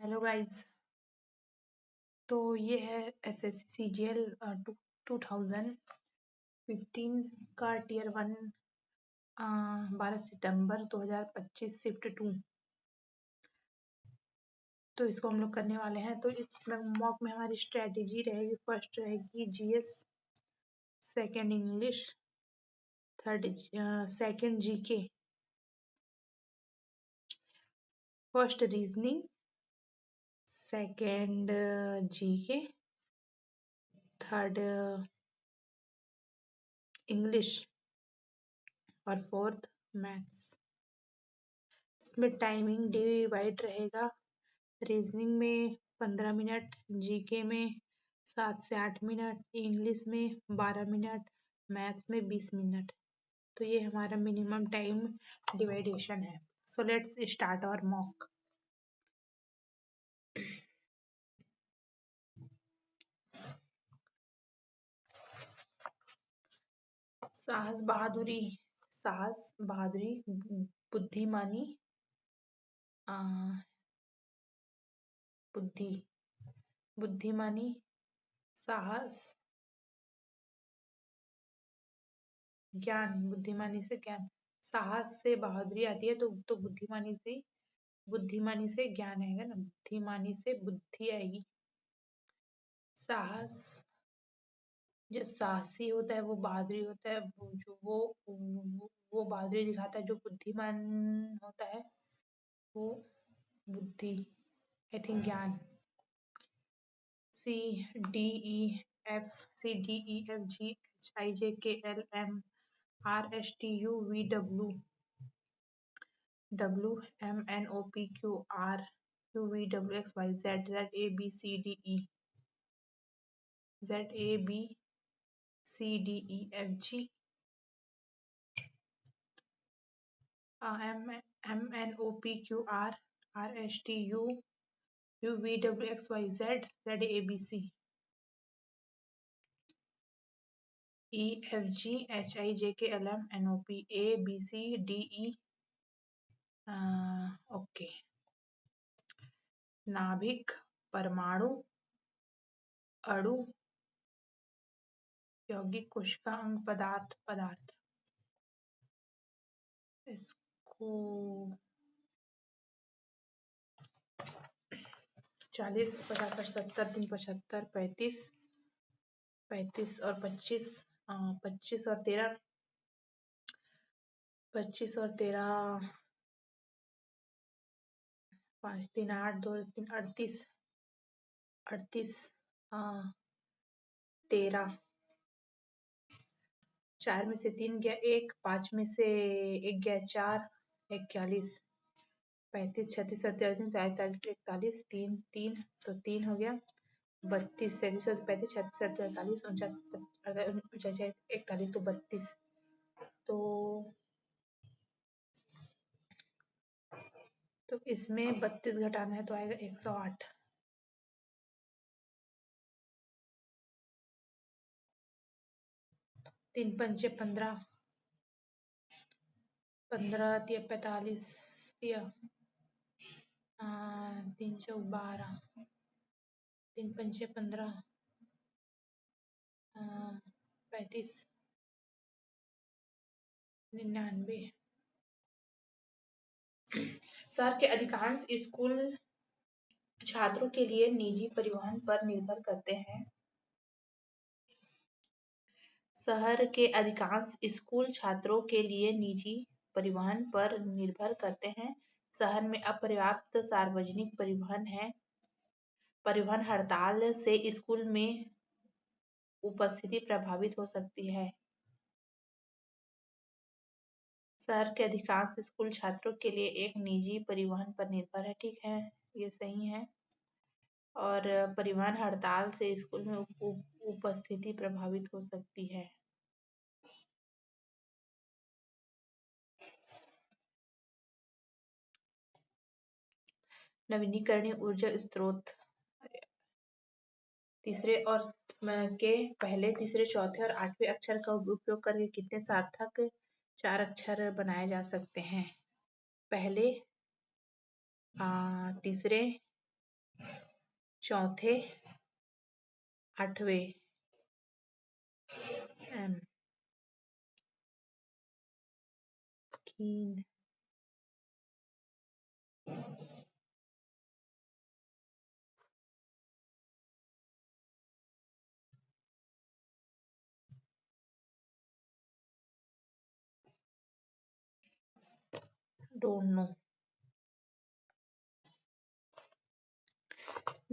Hello guys. तो ये है एसएससी सीजीएल 2015 का टियर 1 12 सितंबर 2025 शिफ्ट 2। तो इसको हम लोग करने वाले हैं। तो इस मॉक में हमारी स्ट्रेटेजी रहेगी। फर्स्ट रहेगी GS, second English, third second GK, first reasoning, second GK, third English और फोर्थ मैथ्स। इसमें टाइमिंग डिवाइड रहेगा। रीजनिंग में 15 मिनट, जीके में 7 से 8 मिनट, इंग्लिश में 12 मिनट, मैथ्स में 20 मिनट। तो ये हमारा मिनिमम टाइम डिवाइडेशन है। So let's start our mock. साहस बहादुरी, बुद्धिमानी, बुद्धिमानी, साहस, ज्ञान। बुद्धिमानी से ज्ञान, साहस से बहादुरी आती है तो बुद्धिमानी से ज्ञान आएगा ना। बुद्धिमानी से बुद्धि आएगी। साहस, जो साहसी होता है वो बहादुरी होता है। वो बहादुरी दिखाता है। जो बुद्धिमान होता है वो बुद्धि, आई थिंक ज्ञान। ZABCDEFGHIJKLMRSTUVWXYZ, EFGHIJKLMNOPABCDE। ओके। नाभिक, परमाणु, अणु, यौगिक, कोशिका, अंग, पदार्थ। इसको 40, 50, 70, 3, 75, 35 और 25, 25 और 13, 5, 3, 8, 2, 3, 38, 13, 4 में से 3 गया 1, 5 में से 1 गया 4, 41, 35, 36, 38, 43, 41, 3, 3 तो 3 हो गया। 32, 37, 35, 36, 38, 39, 49, 41, तो 32। तो इसमें 32 घटाना है तो आएगा 108। 3 पंचे 15, 15 दिया 45 दिया, 3 चौक 12, 3 पंचे 15, 35, 99। शहर के अधिकांश स्कूल छात्रों के लिए निजी परिवहन पर निर्भर करते हैं। शहर के अधिकांश स्कूल छात्रों के लिए निजी परिवहन पर निर्भर करते हैं। शहर में अपर्याप्त सार्वजनिक परिवहन है। परिवहन हड़ताल से स्कूल में उपस्थिति प्रभावित हो सकती है। शहर के अधिकांश स्कूल छात्रों के लिए एक निजी परिवहन पर निर्भर है। ठीक है, ये सही है। और परिवहन हड़ताल से स्कूल में उपस्थिति प्रभावित हो सकती है। नवीनीकरणीय ऊर्जा स्रोत तीसरे और के पहले, तीसरे, चौथे और 8वें अक्षर का उपयोग करके कितने सार्थक 4 अक्षर बनाए जा सकते हैं? पहले, तीसरे, चौथे, आठवें एम कीन, डोंट नो।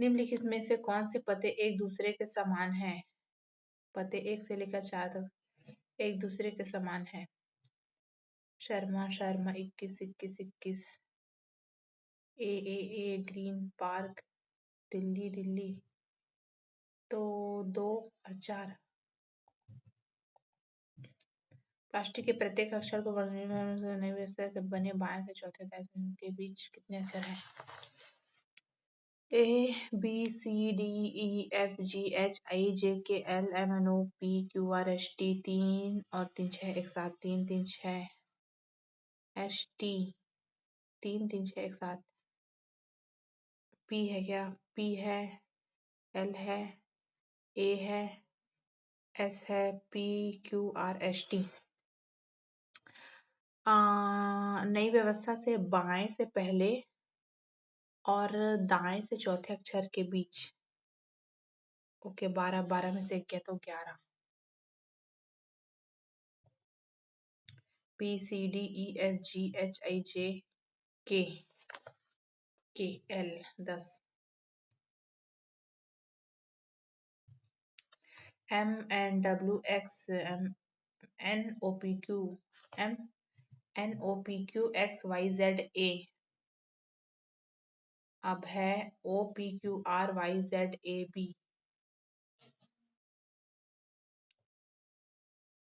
निम्नलिखित में से कौन से पते एक दूसरे के समान हैं? पते 1 से लेकर 4 तक एक दूसरे के समान हैं। शर्मा शर्मा, 21 21 21, ए ग्रीन पार्क, दिल्ली दिल्ली, तो 2 और 4। प्लास्टिक के प्रत्येक अक्षर को वर्णमाला नई व्यवस्था से बने बाएं से चौथे के बीच कितने अक्षर हैं? A B C D E F G H I J K L M N O P Q R S T, 3 और 3 6 एक साथ, 3 3 6 एस टी, 3 3 6 एक साथ। पी है क्या? पी है, एल है, ए है, एस है, P Q R S T. नई व्यवस्था से बाएं से पहले और दाएं से चौथे अक्षर के बीच। ओके, 12 12 में से एक गया तो 11। P C D E F G H I J K L 10, M N W X M N O P Q M N O P Q X Y Z A, अब है O P Q R Y Z A B.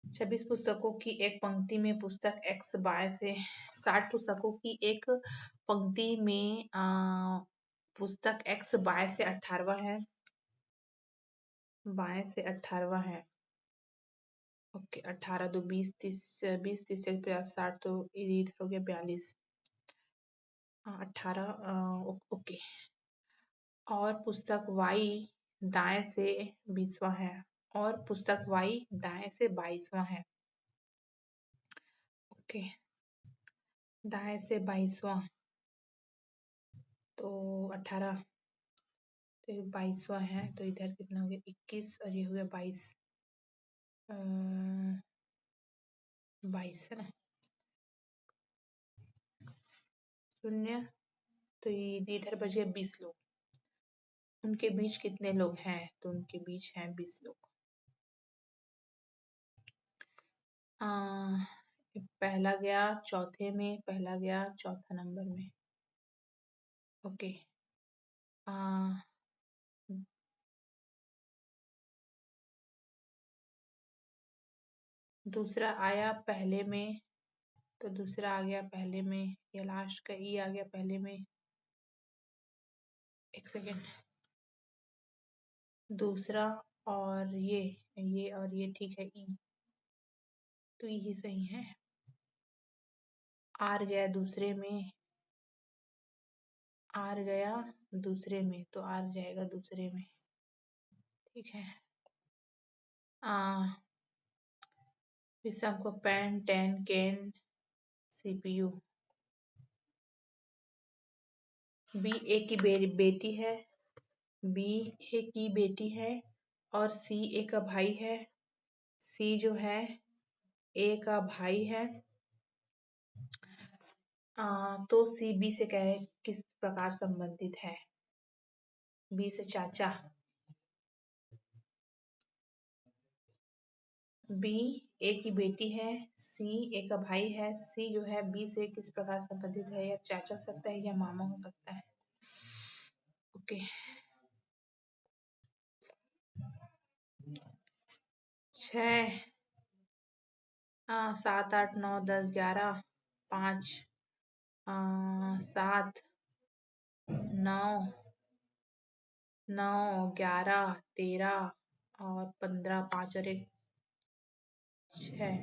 26 पुस्तकों की एक पंक्ति में पुस्तक x बाएं से 60 पुस्तकों की एक पंक्ति में पुस्तक एक्स बाएं से 18वां है, बाएं से 18वां है। ओके, 18 2 20 30 20 30 50 60, तो इधर हो गया 42। 18 ओके। और पुस्तक वाई दाएं से 20वां है और पुस्तक वाई दाएं से 22वां है। ओके, दाएं से 22वां, तो 18, तो 22वां है, तो इधर कितना हो गया 21 और ये हो गया 22, 22 है ना, 0, तो ये इधर बच गया 20 लोग। उनके बीच कितने लोग हैं? तो उनके बीच हैं 20 लोग। पहला गया चौथे में, पहला गया चौथा नंबर में। ओके, दूसरा आया पहले में, तो दूसरा आ गया पहले में, या लास्ट का ई आ गया पहले में। एक सेकेंड, दूसरा और ये और ये ठीक है, ई, तो ये सही है। आर गया दूसरे में, आर गया दूसरे में, तो आर जाएगा दूसरे में, ठीक है। इसको pen, ten, can, CPU. B A की बेटी है, बी ए की बेटी है और सी ए का भाई है। सी जो है ए का भाई है, तो सी बी से किस प्रकार संबंधित है? बी से चाचा। बी ए की बेटी है, सी ए का भाई है, सी जो है बी से किस प्रकार संबंधित है? या चाचा हो सकता है या मामा हो सकता है। ओके, 6 7 8 9 10 11, 5 7 9 9 11 13 और 15, 5 और 1 6।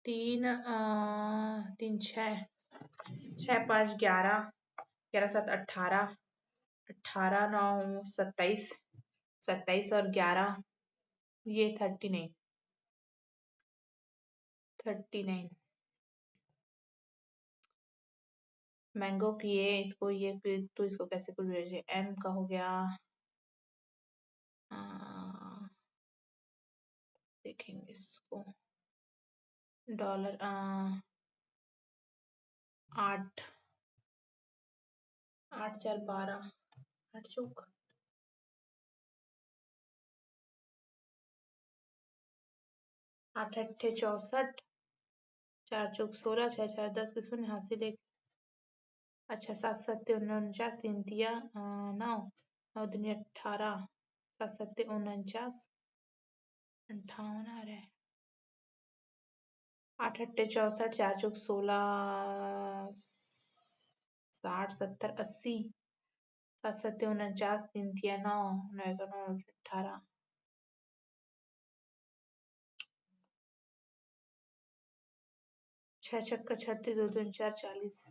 तीन छः, छः पाँच 11, 11 7 18, 18 9 27, 27 और 11 ये 39, 39 मैंगो की ये इसको ये फिर तो इसको कैसे कुछ भेजे एम का हो गया। देखेंगे इसको डॉलर 8, 8 4 12, 8 चौक 8 8 64, 4 चौक 16, 6 4 10 के शून्य हासिल एक। अच्छा 7 7 49, 3 तिया 9, 9 दूनी 18, 7 7 49, 58 आ रहा है। 8 8 64, 4 चौक 16, 60 70 80, 7 7 49, 3 तिया 9, 9 1 9 18, 6 छक्का 36, 2 दूनी 4 40।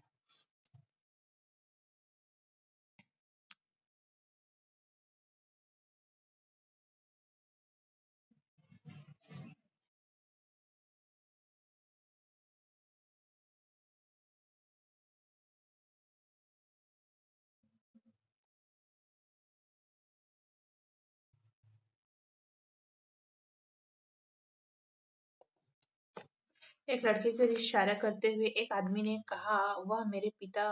एक लड़के को इशारा करते हुए एक आदमी ने कहा वह मेरे पिता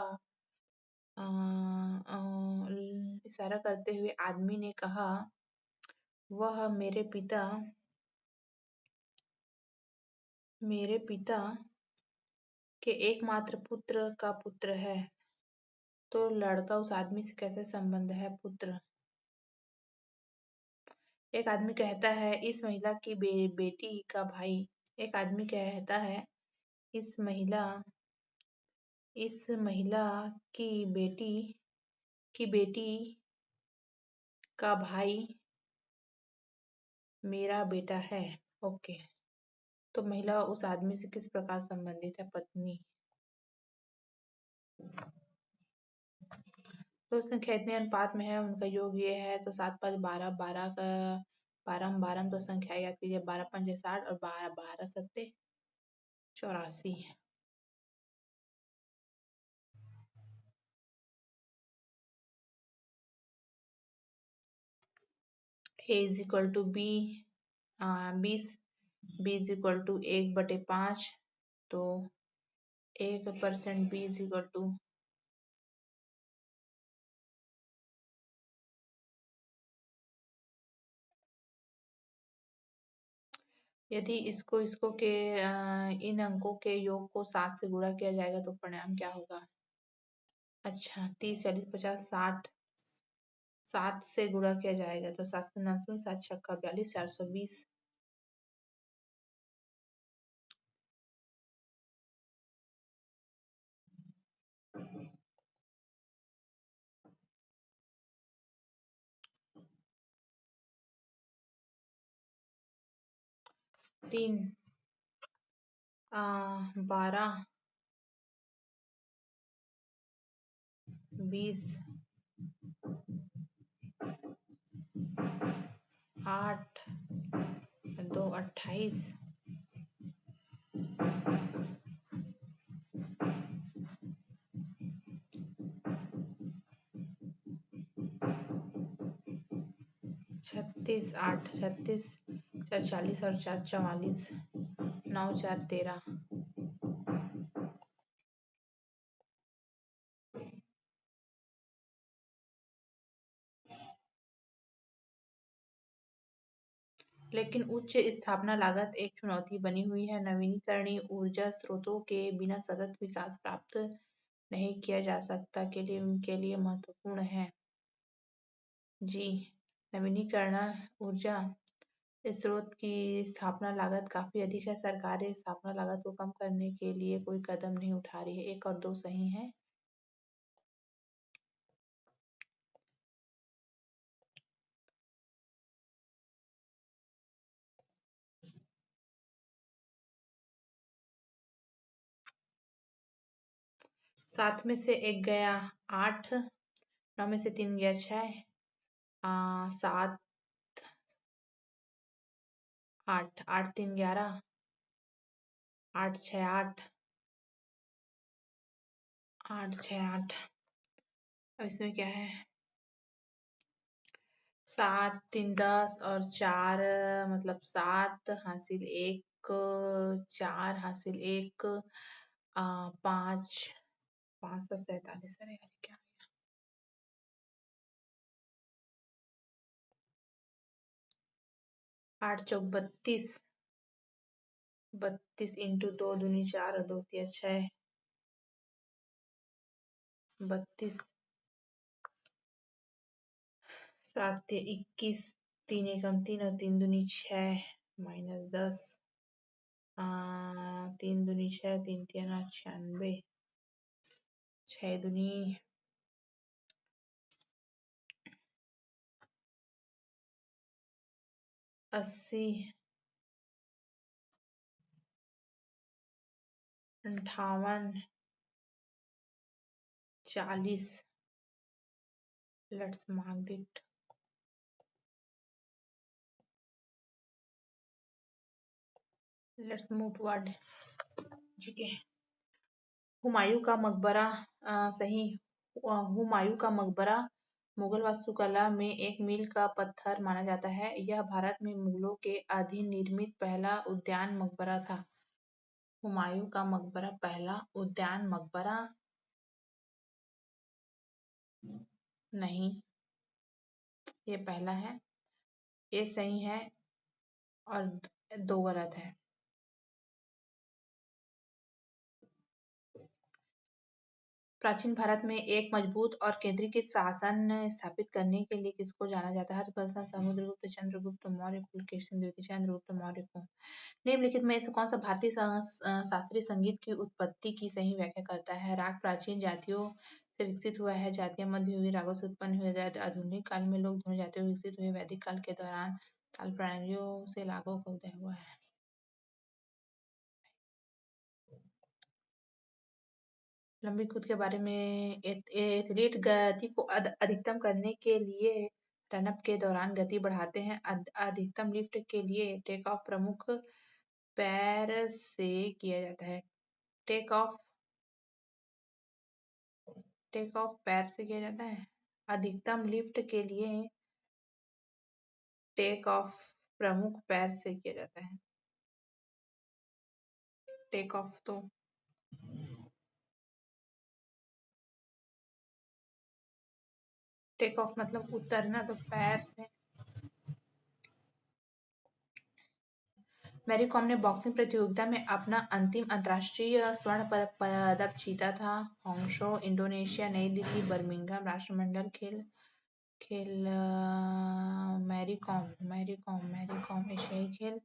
इशारा करते हुए आदमी ने कहा वह मेरे पिता के एकमात्र पुत्र का पुत्र है। तो लड़का उस आदमी से कैसे संबंध है पुत्र। एक आदमी कहता है इस महिला की बेटी का भाई। एक आदमी कहता है इस महिला की बेटी का भाई मेरा बेटा है। ओके, तो महिला उस आदमी से किस प्रकार संबंधित है पत्नी। तो संख्या इतने अनुपात में है उनका योग ये है तो 7 5 12, 12 का 12 12 तो संख्या याद कीजिए 12 5 60 और 12 12 7 84। A is equal to B 20, B is equal to 1/5 तो 1% B इज इक्वल टू यदि इसको के इन अंकों के योग को 7 से गुणा किया जाएगा तो परिणाम क्या होगा। अच्छा 30 40 50 60 7 से गुणा किया जाएगा तो 7 से 9 7 छक्का 42 420। तीन 12 20 8 2 28 36 8 36 4 40 और 4 44 9 4 13। लेकिन उच्च स्थापना लागत एक चुनौती बनी हुई है। नवीकरणीय ऊर्जा स्रोतों के बिना सतत विकास प्राप्त नहीं किया जा सकता के लिए उनके लिए महत्वपूर्ण है। जी, नवीकरणीय ऊर्जा स्रोत की स्थापना लागत काफी अधिक है। सरकारें स्थापना लागत को कम करने के लिए कोई कदम नहीं उठा रही है। 1 और 2 सही है। 7 में से 1 गया 8, 9 में से 3 गया 6, 7, 8, 8 3 11, 8 6 8, 8 6 8। अब इसमें क्या है? 7 3 10 और 4 मतलब 7 हासिल 1, 4 हासिल 1, 5, 5 और 47। अरे यार क्या? 8 चौक 32, 32 इंटू 2 दूनी 4 और 2 तिया 6, 32, 7 तिया 21, 3 एकम 3 और 3 दूनी 6, -10, 3 दूनी 6, 3 तिया 9, 96, 6 दूनी 80, 58, 40। Let's mark it. Let's move toward GK. Humayun का मकबरा सही। हुमायूं का मकबरा मुगल वास्तुकला में एक मील का पत्थर माना जाता है। यह भारत में मुगलों के अधीन निर्मित पहला उद्यान मकबरा था। हुमायूं का मकबरा पहला उद्यान मकबरा नहीं, ये पहला है, ये सही है और 2 गलत है। प्राचीन भारत में एक मजबूत और केंद्रीकृत शासन स्थापित करने के लिए किसको जाना जाता है? हर्षवर्धन, समुद्रगुप्त, चंद्रगुप्त मौर्य, पुलकेशिन द्वितीय, चंद्रगुप्त मौर्य को। निम्नलिखित में से कौन सा भारतीय शास्त्रीय संगीत की उत्पत्ति की सही व्याख्या करता है? राग प्राचीन जातियों से विकसित हुआ है। जातियां मध्ययुगीन रागों से उत्पन्न हुए। आधुनिक काल में लोग दोनों जातियों विकसित हुए। वैदिक काल के दौरान ताल प्रणालियों से रागों का उदय हुआ है। लंबी कूद के बारे में एथलीट गति को अधिकतम करने के लिए रन अप के दौरान गति बढ़ाते हैं। अधिकतम लिफ्ट के लिए टेक ऑफ प्रमुख पैर से किया जाता है। टेक ऑफ पैर से किया जाता है। अधिकतम लिफ्ट के लिए टेक ऑफ प्रमुख पैर से किया जाता है। टेक ऑफ तो टेक ऑफ मतलब उतरना, तो पैर से। मैरी कॉम ने बॉक्सिंग प्रतियोगिता में अपना अंतिम अंतर्राष्ट्रीय स्वर्ण पदक जीता था। हांगशो, इंडोनेशिया, नई दिल्ली, बर्मिंघम राष्ट्रमंडल खेल। मैरी कॉम एशियाई खेल।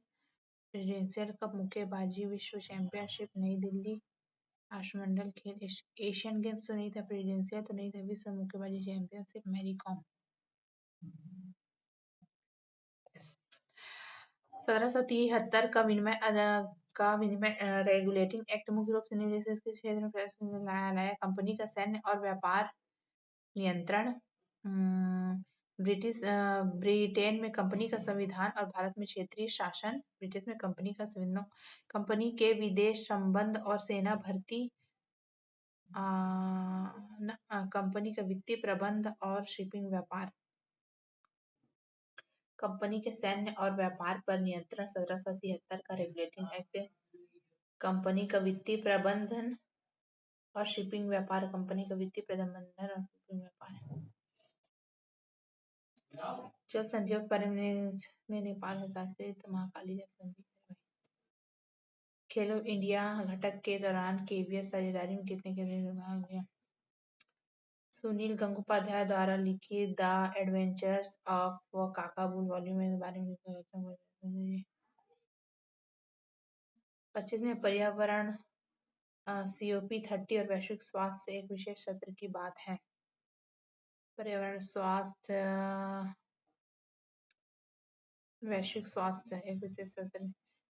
प्रेसिडेंशियल कप मुक्केबाजी विश्व चैंपियनशिप नई दिल्ली। राष्ट्रमंडल खेल। एशियन गेम्स तो नहीं था, प्रेसिडेंशियल तो नहीं था, विश्व मुक्केबाजी चैंपियनशिप मैरी कॉम। 1773 का विनिमय रेगुलेटिंग एक्ट मुख्य रूप से निवेश के क्षेत्र में प्रयास लाया। कंपनी का सैन्य और व्यापार नियंत्रण। ब्रिटेन में कंपनी का संविधान और भारत में क्षेत्रीय शासन। ब्रिटिश में कंपनी का संविधान। कंपनी के विदेश संबंध और सेना भर्ती। कंपनी का वित्तीय प्रबंध और शिपिंग व्यापार। कंपनी के सैन्य और व्यापार पर नियंत्रण 1773 का रेगुलेटिंग एक्ट। कंपनी का वित्तीय प्रबंधन और शिपिंग व्यापार। कंपनी का वित्तीय प्रबंधन और शिपिंग व्यापार। जल संचय के बारे में नेपाल हस्ताक्षरित महाकाली जल संधि। खेलो इंडिया घटक के दौरान केवीएस साझेदारी में कितने केंद्रीय भाग लिया? सुनील गंगोपाध्याय द्वारा लिखित द एडवेंचर्स ऑफ काकाबूल वॉल्यूम के बारे में 25 में पर्यावरण COP30 और वैश्विक स्वास्थ्य एक विशेष सत्र की बात है। पर्यावरण स्वास्थ्य वैश्विक स्वास्थ्य एक विशेष सत्र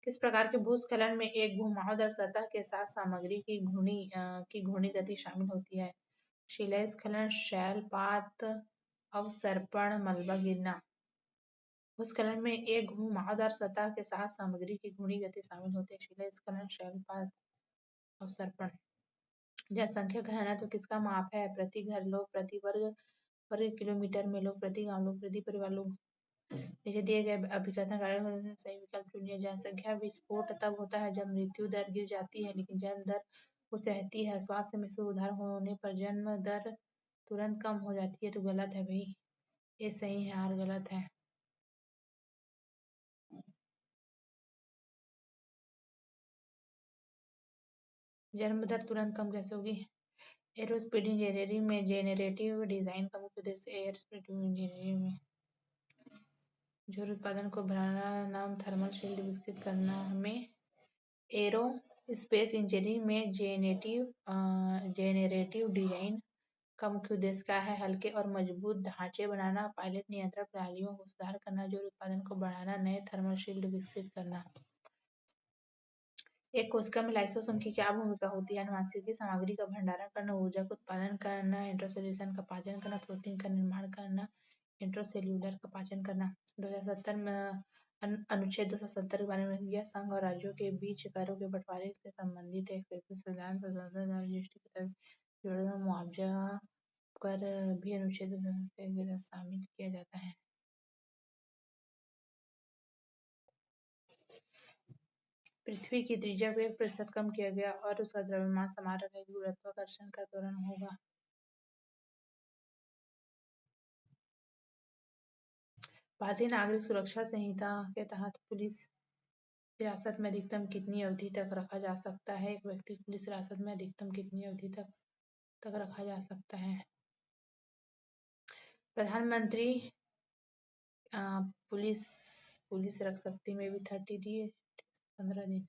किस प्रकार के भूस्खलन में एक घुमावदार सतह के साथ सामग्री की घूर्णी गति शामिल होती है? शिलास्खलन, शैलपात, अवसर्पण, मलबा गिरना। भूस्खलन में एक घुमावदार सतह के साथ सामग्री की घूर्णी गति शामिल होती है। शिलास्खलन, शैलपात, अवसर्पण। जनसंख्या घनत्व किसका माप है? प्रति घर लोग, प्रति वर्ग किलोमीटर में लोग, प्रति गांव लोग, प्रति परिवार लोग। नीचे दिए गए अभिकथन कार्य में सही विकल्प चुनिए। जनसंख्या विस्फोट तब होता है जब मृत्यु दर गिर जाती है लेकिन जन्म दर उच्च रहती है। स्वास्थ्य में सुधार होने पर जन्म दर तुरंत कम हो जाती है, तो गलत है भाई। ये सही है और गलत है। जन्म दर तुरंत कम कैसे होगी? एरोस्पेस इंजीनियरिंग में जेनरेटिव डिजाइन का मुख्य उद्देश्य एरोस्पेस इंजीनियरिंग में जल उत्पादन को बढ़ाना नाम थर्मल शील्ड विकसित करना में एरो स्पेस इंजीनियरिंग में जेनेरेटिव डिजाइन का मुख्य उद्देश्य क्या है? हल्के और मजबूत ढांचे बनाना, पायलट नियंत्रण प्रणालियों को सुधार करना, जल उत्पादन को बढ़ाना, नए थर्मल शील्ड विकसित करना। एक कोशिका में लाइसोसोम की क्या भूमिका होती है? आनुवंशिक सामग्री का भंडारण करना, ऊर्जा का उत्पादन करना, इंट्रासेल्युलर का पाचन करना, प्रोटीन का निर्माण करना, इंट्रासेल्युलर का पाचन करना। 2070 में अनुच्छेद 270 के बारे में यह संघ और राज्यों के बीच करों के बंटवारे से संबंधित एक संविधान संशोधन और जीएसटी के तहत जुड़े मुआवजा कर भी अनुच्छेद 270 के तहत शामिल किया जाता है। पृथ्वी की त्रिज्या को 1% कम किया गया और उसका द्रव्यमान समान रखेगा, गुरुत्वाकर्षण का त्वरण होगा। भारतीय नागरिक सुरक्षा संहिता के तहत पुलिस हिरासत में अधिकतम कितनी अवधि तक रखा जा सकता है? एक व्यक्ति को पुलिस हिरासत में अधिकतम कितनी अवधि तक रखा जा सकता है? प्रधानमंत्री पुलिस रख सकती में भी 30 डेज 15 दिन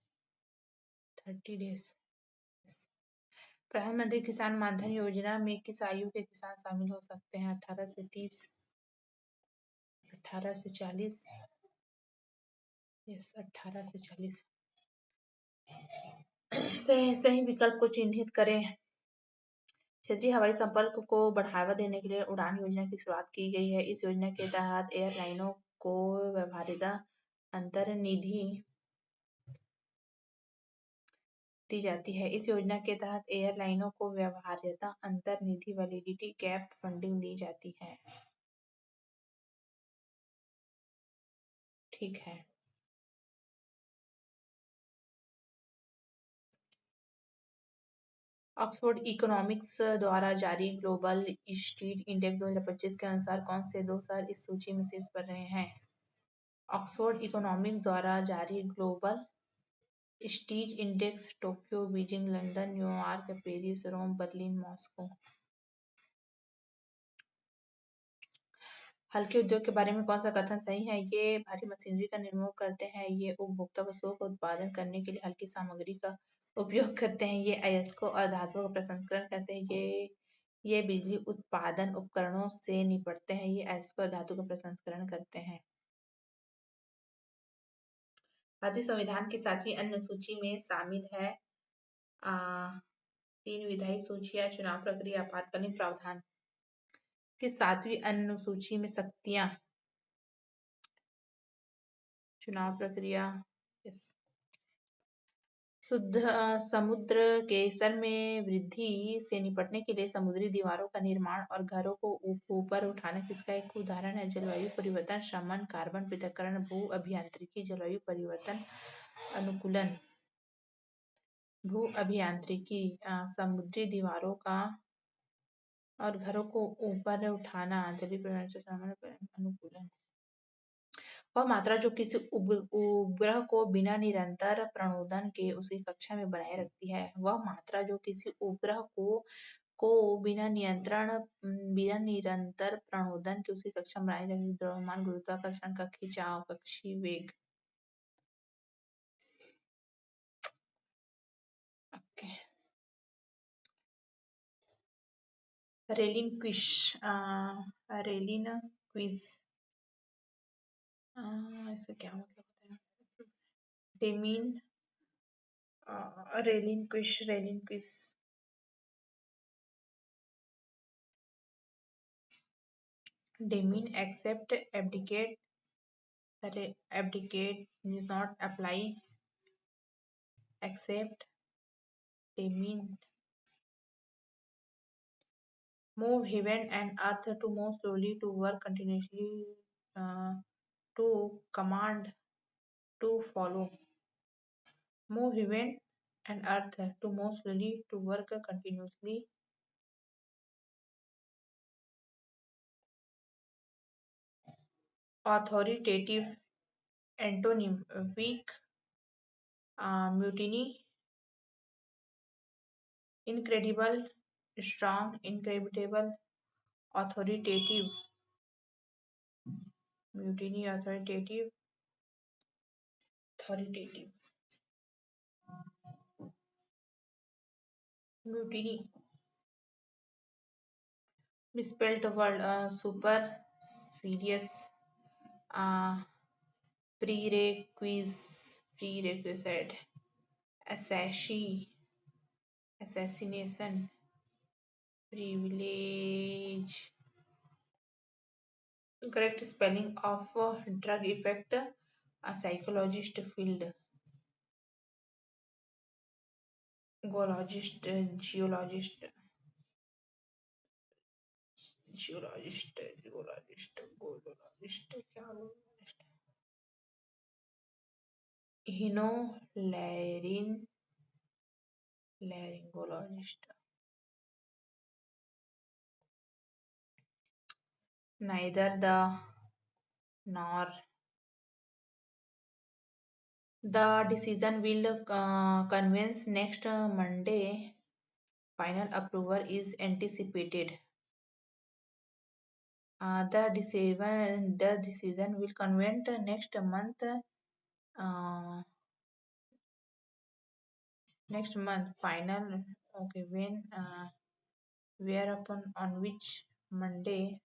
30 डेज। प्रधानमंत्री किसान मानधन योजना में किस आयु के किसान शामिल हो सकते हैं? 18 से 30, 18 से 40, यस 18 से 40। सही विकल्प को चिन्हित करें। क्षेत्रीय हवाई संपर्क को बढ़ावा देने के लिए उड़ान योजना की शुरुआत की गई है। इस योजना के तहत एयरलाइनों को व्यवहार्यता अंतर्निधि दी जाती है। इस योजना के तहत एयरलाइनों को व्यवहार्यता अंतर्निधि वैलिडिटी गैप फंडिंग दी जाती है। ठीक है। ऑक्सफोर्ड इकोनॉमिक्स द्वारा जारी ग्लोबल स्ट्रीट इंडेक्स 2025 के अनुसार कौन से दो शहर इस सूची में शीर्ष पर रहे हैं? ऑक्सफोर्ड इकोनॉमिक्स द्वारा जारी global cities index Tokyo, Beijing, London, New York, Paris, Rome, Berlin, Moscow. हल्के उद्योग के बारे में कौन सा कथन सही है? ये भारी मशीनरी का निर्माण करते हैं, ये उपभोक्ता वस्तुओं का उत्पादन करने के लिए हल्की सामग्री का उपयोग करते हैं, ये अयस्कों और धातुओं का प्रसंस्करण करते हैं, ये बिजली उत्पादन उपकरणों से निपटते हैं, ये अयस्कों और धातु का प्रसंस्करण करते हैं। भारतीय संविधान की 7वीं अनुसूची में शामिल है 3 विधायी सूचियां, चुनाव प्रक्रिया, आपातकालीन प्रावधान। किस 7वीं अनुसूची में शक्तियां, चुनाव प्रक्रिया, यस। समुद्र के स्तर में वृद्धि से निपटने के लिए समुद्री दीवारों का निर्माण और घरों को ऊपर उठाना किसका एक उदाहरण है? जलवायु परिवर्तन शमन, कार्बन पृथक्करण, भू अभियांत्रिकी, जलवायु परिवर्तन अनुकूलन। भू अभियांत्रिकी समुद्री दीवारों का और घरों को ऊपर उठाना, जलीय परिवर्तन शमन अनुकूलन। वह मात्रा जो किसी उपग्रह को बिना निरंतर प्रणोदन के उसकी कक्षा में बनाए रखती है। वह मात्रा जो किसी उपग्रह को बिना निरंतर प्रणोदन के उसकी कक्षा में बनाए रखती है। द्रव्यमान, गुरुत्वाकर्षण का खिंचाव, कक्षीय वेग। रेलिन क्विज इसका क्या मतलब होता है? They mean relinquish, relinquish. They mean accept, abdicate, abdicate is not apply, accept. They mean move heaven and earth to move slowly, to work continuously, uh, to command, to follow. Move heaven and earth to move slowly, to work continuously. Authoritative antonym weak, mutiny, incredible, strong, incredible, authoritative, mutiny, authoritative, authoritative, mutiny. Misspelled word, super, serious, uh, prerequisite, assassin, assassination, privilege. Correct spelling of drug effect, a psychologist field, gologist, geologist, geologist, geologist, gologist, क्या बोलूं? हिनो लैरिन laryngologist. Neither the nor. The decision will convince next Monday. Final approval is anticipated. The decision will convent next month. Next month. Final. Okay. When. Whereupon on which Monday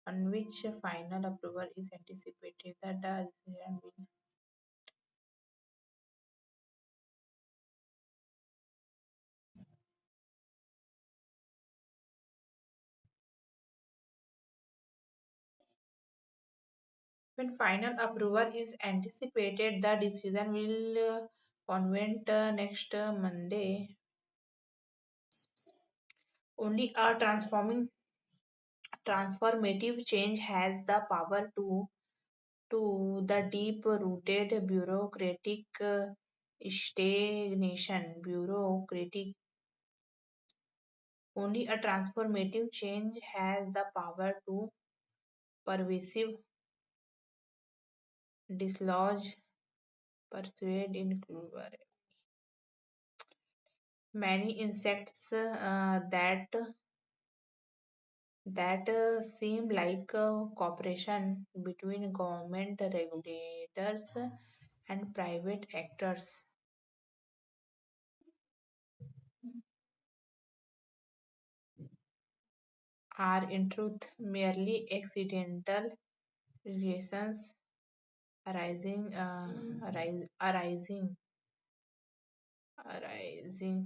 on which final approval is anticipated. The decision will. When final approval is anticipated, the decision will convent next Monday. Only a transformative change has the power to the deep-rooted bureaucratic stagnation. Bureaucratic. Only a transformative change has the power to pervasive dislodge, persuade, include. Many insects that seem like cooperation between government regulators and private actors are in truth merely accidental relations arising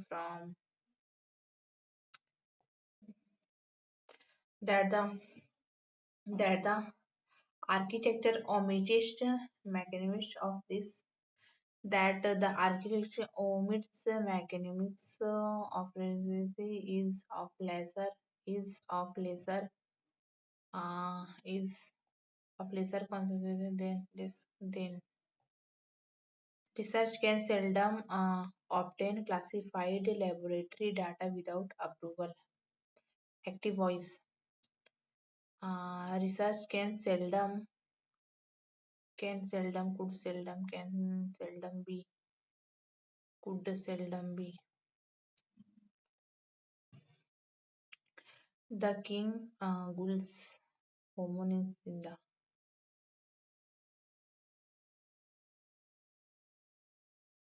from that the architecture omits mechanisms of this that the architecture omits mechanisms of reality is of lesser concentration than this. Then research can seldom obtain classified laboratory data without approval. Active voice. Research can seldom be could seldom be. The king Gul's homonym in the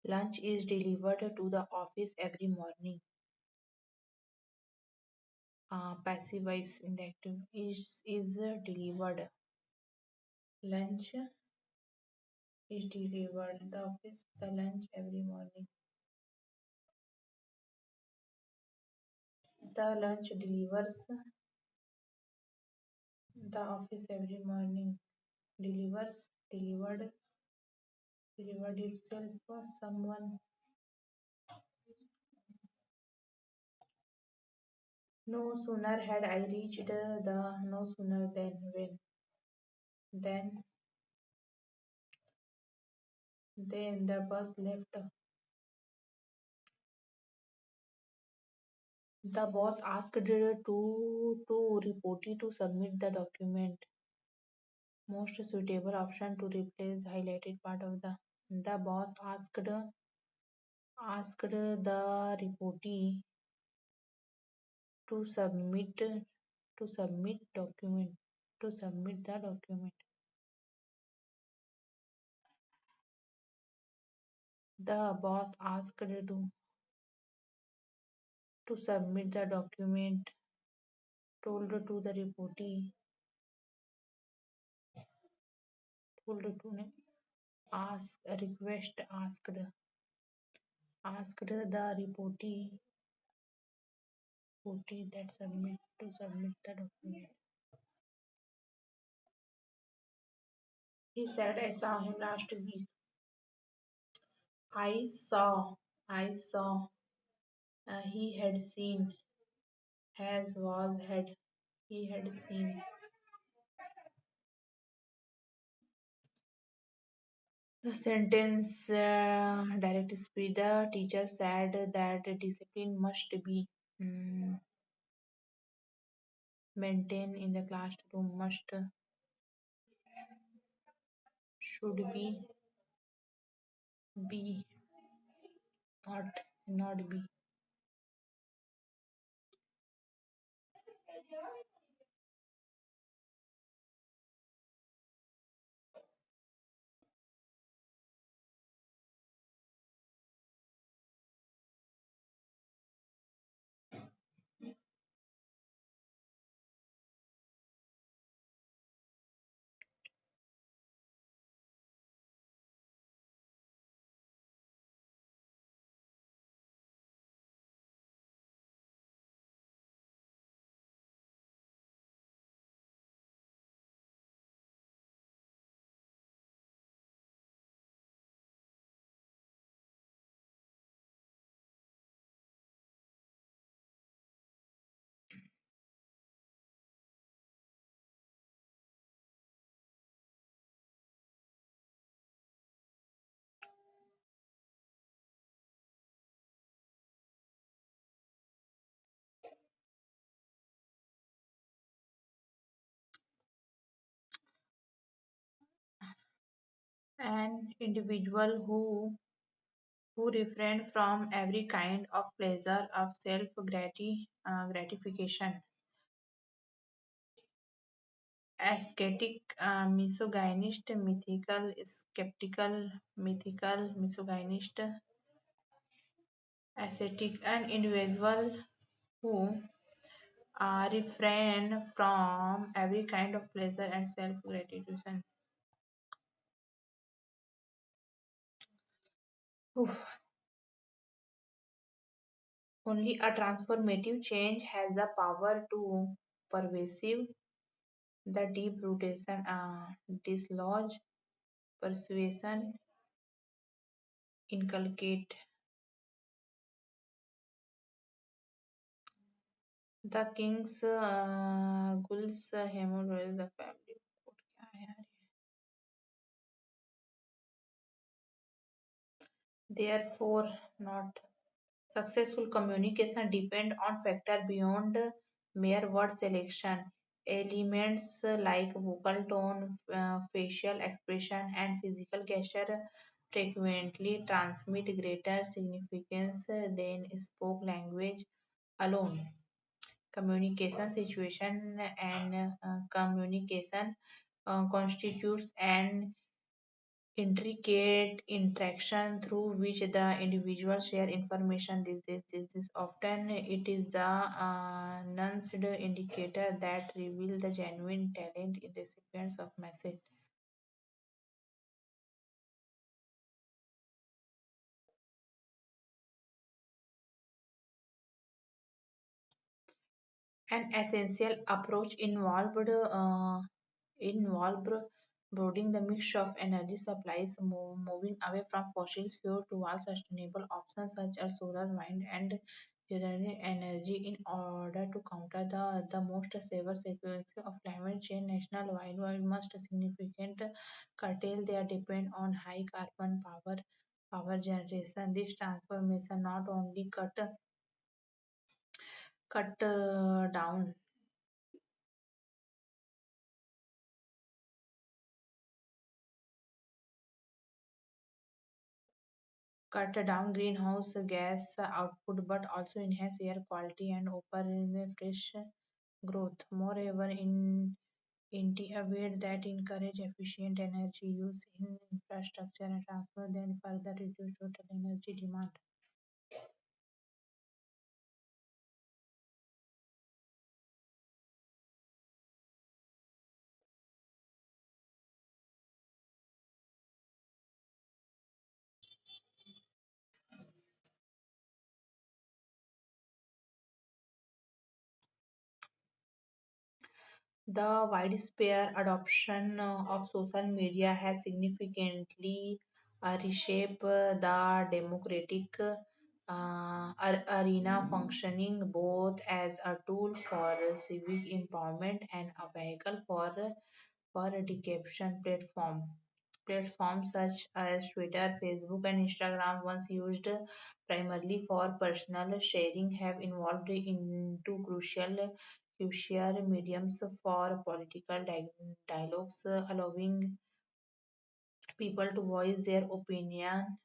lunch is delivered to the office every morning. Passive voice in the active is delivered. Lunch is delivered. The office, the lunch every morning. The lunch delivers. The office every morning. Delivers. Delivered. Delivered itself. Someone. No sooner had I reached the no sooner than when. Then the bus left. The boss asked to reportee to submit the document. Most suitable option to replace highlighted part of the boss asked the reportee to submit document to submit the document. The boss asked to submit the document, told to the reportee, told to ask request asked the reportee that submit the document. He said, I saw him last week. I saw, I saw. He had seen, has was had. He had seen. The sentence direct speech. The teacher said that discipline must be mm, maintained in the classroom. Must should be not be. An individual who refrain from every kind of pleasure of self gratification, ascetic, misogynist, mythical, skeptical, mythical, misogynist, ascetic, an individual who refrain from every kind of pleasure and self gratification. Only a transformative change has the power to pervasive the deep rootation, dislodge, persuasion, inculcate. The king's Gul's hemorrhoid, the family court क्या है यार ये? Therefore, not successful communication depend on factor beyond mere word selection. Elements like vocal tone, facial expression, and physical gesture frequently transmit greater significance than spoke language alone. Communication situation and communication constitutes an intricate interaction through which the individuals share information. This is often it is the nuanced indicator that reveal the genuine talent in recipients of message. An essential approach involved broadening the mix of energy supplies, moving away from fossil fuel towards sustainable options such as solar, wind, and renewable energy in order to counter the most severe consequences of climate change. National wildlife must significantly curtail their depend on high carbon power generation. This transformation not only cut down greenhouse gas output but also enhance air quality and open fresh growth. Moreover, in aware that encourage efficient energy use in infrastructure and transport, then further reduce total energy demand. The widespread adoption of social media has significantly reshaped the democratic arena, functioning both as a tool for civic empowerment and a vehicle for education platforms such as Twitter, Facebook, and Instagram, once used primarily for personal sharing, have evolved into crucial mediums for political dialogues, allowing people to voice their opinion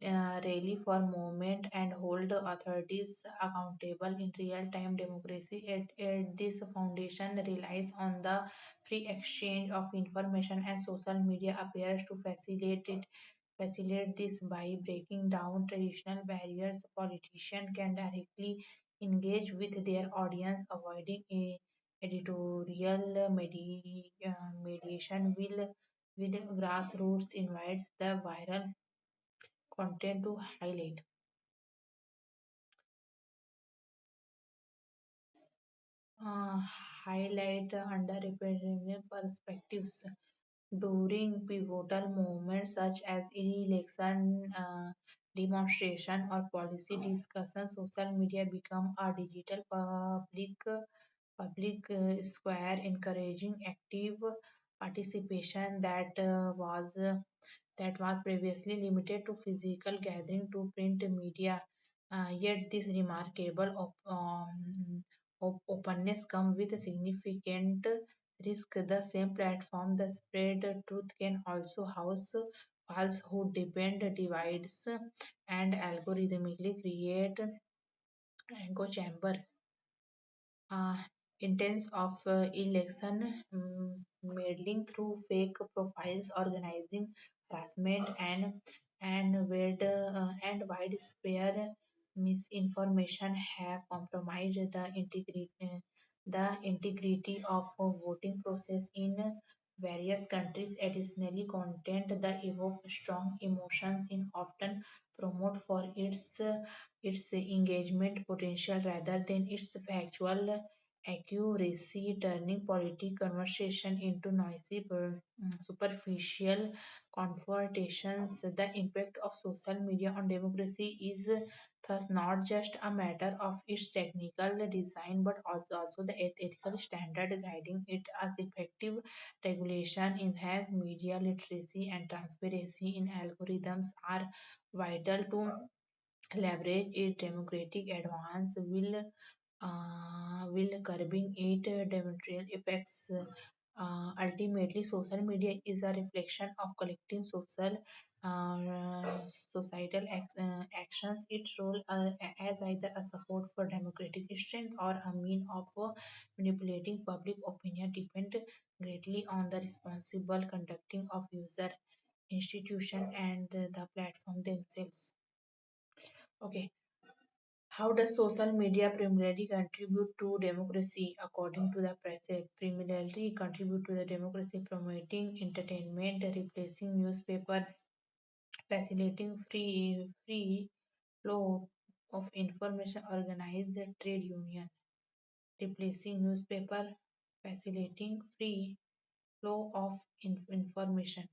rally for movement and hold authorities accountable in real-time democracy. At this foundation relies on the free exchange of information, and social media appears to facilitate this by breaking down traditional barriers. Politicians can directly engage with their audience, avoiding a editorial mediation will grassroots invites the viral content to uh, highlight underrepresented perspectives during pivotal moments such as election demonstration or policy discussion. Social media become a digital public square, encouraging active participation that was previously limited to physical gathering to print media. Yet this remarkable openness comes with a significant risk. The same platform, the spread truth can also house falsehood, depend divides, and algorithmically create echo chamber. uh, Intents of election meddling through fake profiles, organizing harassment, and widespread misinformation have compromised the integrity of voting process in various countries. Additionally, content that evoke strong emotions in often promote for its engagement potential rather than its factual accuracy, turning political conversation into noisy, superficial confrontations. The impact of social media on democracy is thus not just a matter of its technical design but also the ethical standard guiding it. As effective regulation, enhanced media literacy, and transparency in algorithms are vital to leverage its democratic advance will curbing it demonstrate effects. Ultimately, social media is a reflection of collective societal actions. Its role as either a support for democratic strength or a mean of manipulating public opinion depend greatly on the responsible conducting of user, institution, and the platform themselves. Okay. How does social media primarily contribute to democracy? According to the press, primarily contribute to the democracy, promoting entertainment, replacing newspaper, facilitating free flow of information, organized trade union. replacing newspaper, facilitating free flow of information.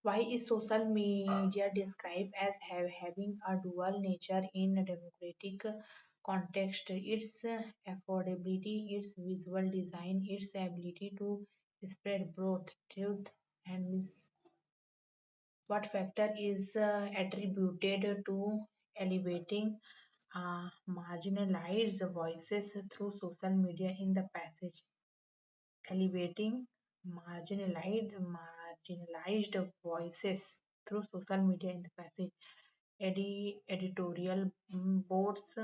Why is social media described as having a dual nature in a democratic context? Its affordability, its visual design, its ability to spread both truth and mis. What factor is attributed to elevating marginalized voices through social media in the passage? Elevating marginalized voices through social media in the passage. Editorial boards,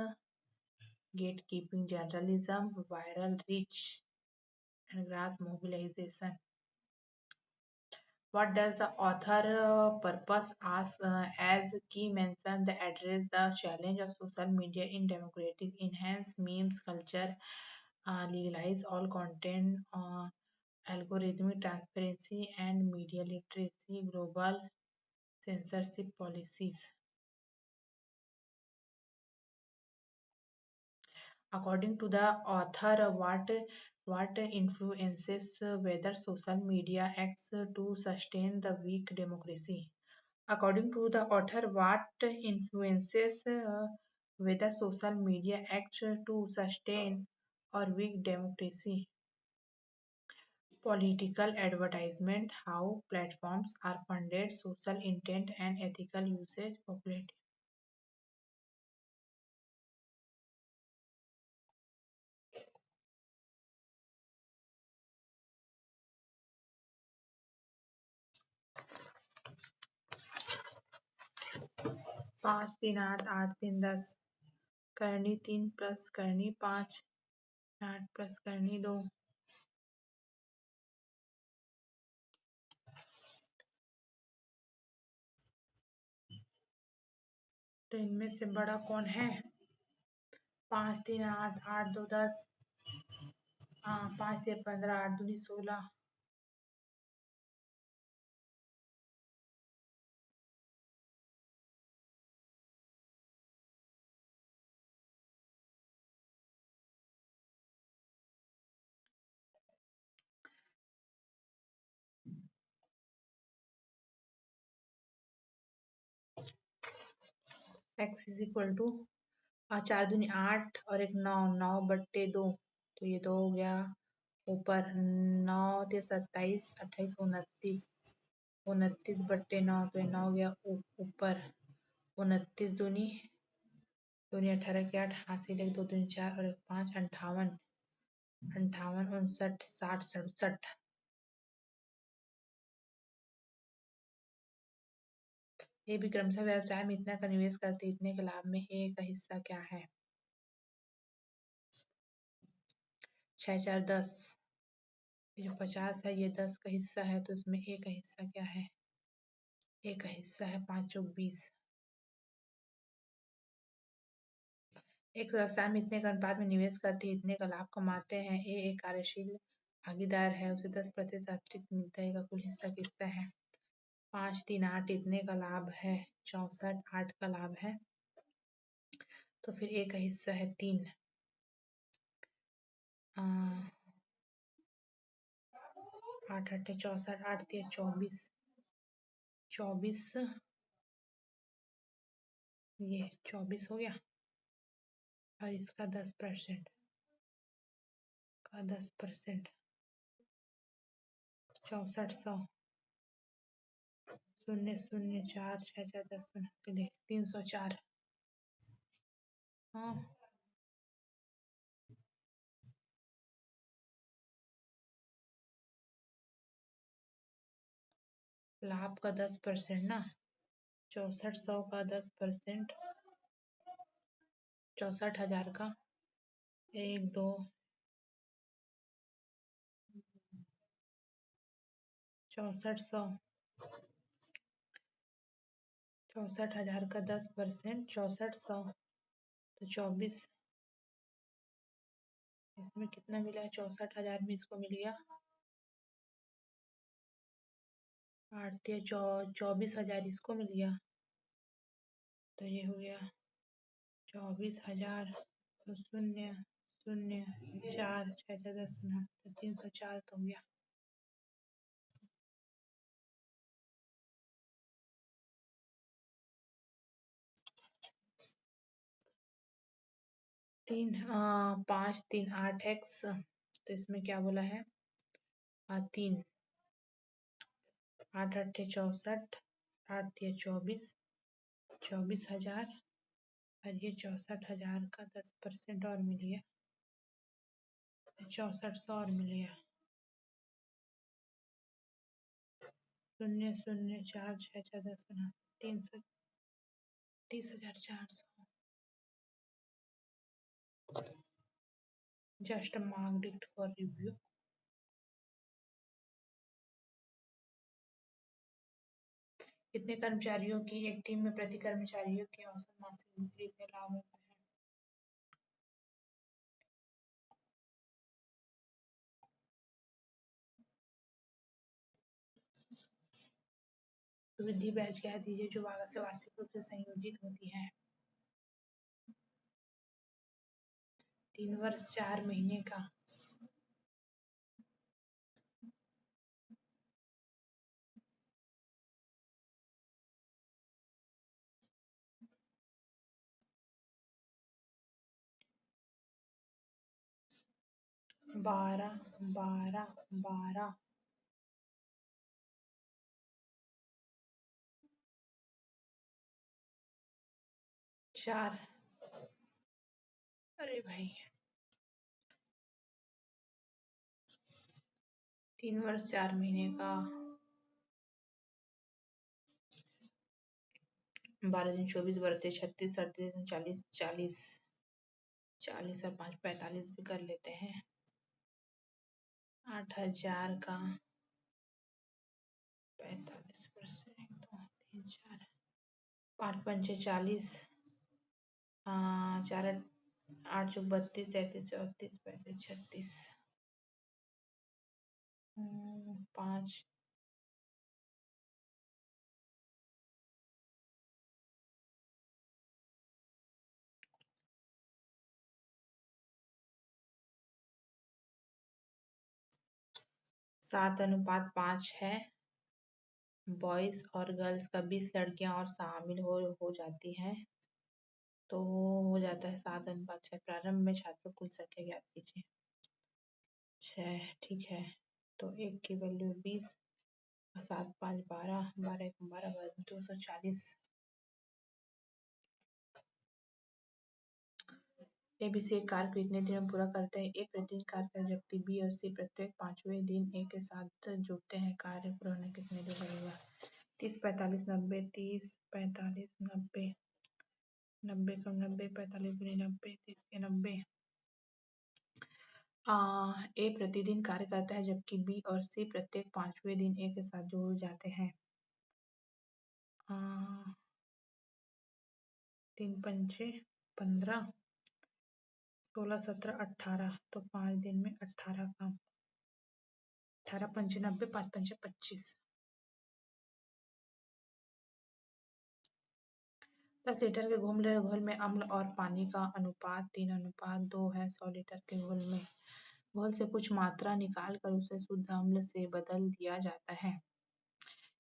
gatekeeping journalism, viral reach, and grass mobilization. What does the author purpose as key mention the address the challenge of social media in democratic enhance memes culture, legalize all content, algorithmic transparency and media literacy, global censorship policies. According to the author, what influences whether social media acts to sustain the weak democracy? According to the author, what influences whether social media acts to sustain or weak democracy? Political advertisement, how platforms are funded, social intent and ethical usage, populate. 5 3 8 8 3 10 करनी 3 plus करनी 5 8 plus करनी 2 तो इनमें से बड़ा कौन है? 5 3 8 8 2 10 हाँ 5 6 15 8 दूनी 16 x इज इक्वल टू 4 दूनी 8 और एक 9 9/2 तो ये तो हो गया ऊपर 9 3 27 28 29 29/9 तो ये 9 हो गया ऊपर 29 दूनी दूनी 18 के 8 हासिल 1 2 3 4 और एक 5 58 58 59 60 67 ये भी क्रमशः व्यवसाय में इतना का निवेश करते इतने के लाभ में ए का हिस्सा क्या है? 6 4 10 ये जो 50 है ये 10 का हिस्सा है तो इसमें ए का हिस्सा क्या है? ए का हिस्सा है 5 4 20 एक व्यवसाय में इतने का अनुपात में निवेश करते इतने का लाभ कमाते हैं ए एक कार्यशील भागीदार है उसे 10% अतिरिक्त मिलता है ए का कुल हिस्सा कितना है? 5 3 8 इतने का लाभ है 64 8 का लाभ है तो फिर ए का हिस्सा है 3 8 8 64 8 3 24 24 ये 24 हो गया और इसका 10% का 10% 6400 0 0 4 6 4 10 के लिए 304 हाँ लाभ का 10% ना 6400 का 10% 64,000 का एक दो 6400, 64,000 का 10%, 6400 तो 24, इसमें कितना मिला है? 64,000 में इसको मिल गया 8 या 24,000 इसको मिल गया, तो ये हो गया 24,000, तो 0,0,4 6 10 तो 304 तो हो गया। तीन 5 3 8 x, तो इसमें क्या बोला है? 3 8 8 64, 8 या 24, 24,000 और ये 64,000 का 10% और मिल गया, 6400 और मिल गया, 0,0,4 6 10 30,400। Just marked it for review. कितने कर्मचारियों की एक टीम में प्रति कर्मचारियों की औसत मासिक बिक्री के लाभ होता है? वृद्धि ब्याज क्या दीजिए जो लागत से वार्षिक रूप से संयोजित होती है? 3 वर्ष 4 महीने का। बारह 4। अरे भाई 3 वर्ष 4 महीने का, 12 दिन 24 बरते 36 38 39 40, 40 और 5 45 भी कर लेते हैं। 8,000 का 45%, 1 2 3 4 5 पंचे 40, 4 8 चौक 32 33 34 35 36, 5 7:5 है। बॉयज और गर्ल्स का 20 लड़कियां और शामिल हो जाती हैं तो हो जाता है 7:6। प्रारंभ में छात्रों कुल संख्या ज्ञात कीजिए। 6, ठीक है, तो 1 की वैल्यू 20, 7 5 12, 12 1 12, 240। एबीसी एक कार्य को इतने दिन में पूरा करते हैं। ए प्रतिदिन कार्य कर जबकि बी और सी प्रत्येक 5वें दिन ए के साथ जुड़ते हैं। कार्य पूरा होने कितने दिन लगेगा? 30 45 90, 30 45 90, 90 कम 90, 45 बुनी 90, 30 के 90। ए प्रतिदिन कार्य करता है जबकि बी और सी प्रत्येक 5वें दिन ए के साथ जुड़ जाते हैं। 3 पंचे 15, 16 17 18, तो 5 दिन में 18 काम। 18 पंचे 90, 5 पंचे 25। 10 लीटर के घोल में अम्ल और पानी का अनुपात 3:2 है। 100 लीटर के घोल में घोल से कुछ मात्रा निकाल कर उसे शुद्ध अम्ल से बदल दिया जाता है।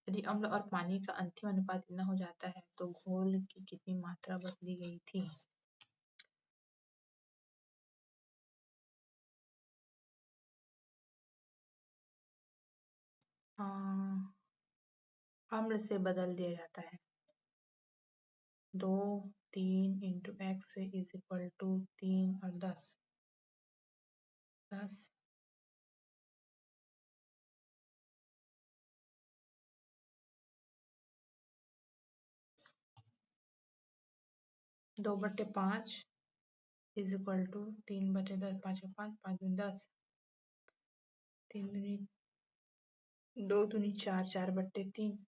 यदि अम्ल और पानी का अंतिम अनुपात इतना हो जाता है तो घोल की कितनी मात्रा बदली गई थी? अम्ल से बदल दिया जाता है। 2 3 into X is equal to 3 और 10 10 2/5 इज इक्वल टू 3/10, 5 5 दूनी 10, 3 दूनी 2 दूनी 4, 4/3।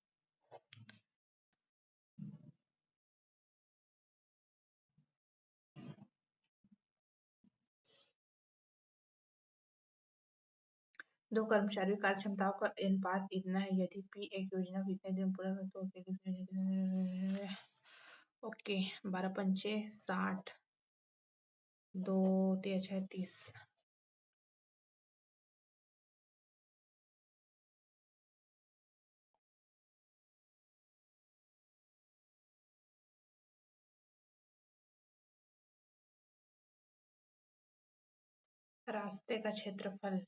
दो कर्मचारियों की कार्यक्षमताओं का अनुपात इतना है, यदि पी एक योजना को इतने दिन में पूरा कर तो ओके। 12×5 60, 2 3 36। रास्ते का क्षेत्रफल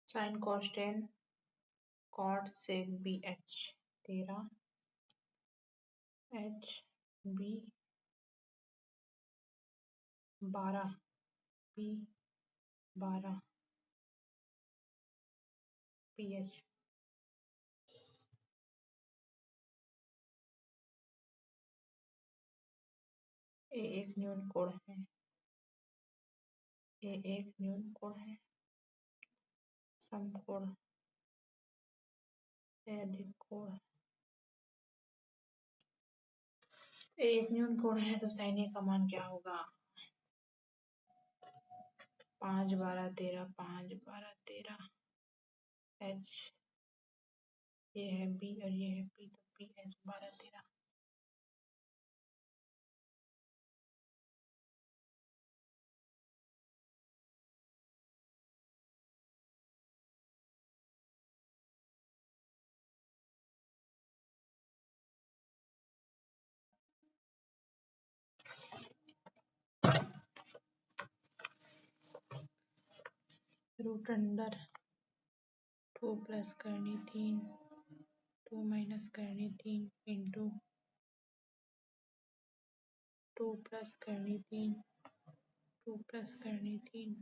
sign cos 10 cot sec b h 13 h b 12 p 12 ph। ए एक न्यून कोण है, ए एक न्यून कोण है, समकोण ए अधिक कोण। ए एक न्यून कोण है तो साइन ए का मान क्या होगा? 5 12 13, 5 12 13 h, ये है b और ये है p, तो p h 12 13। Root under 2 plus करनी 3, 2 माइनस करनी 3 इंटू 2 प्लस करनी 3, 2 प्लस करनी 3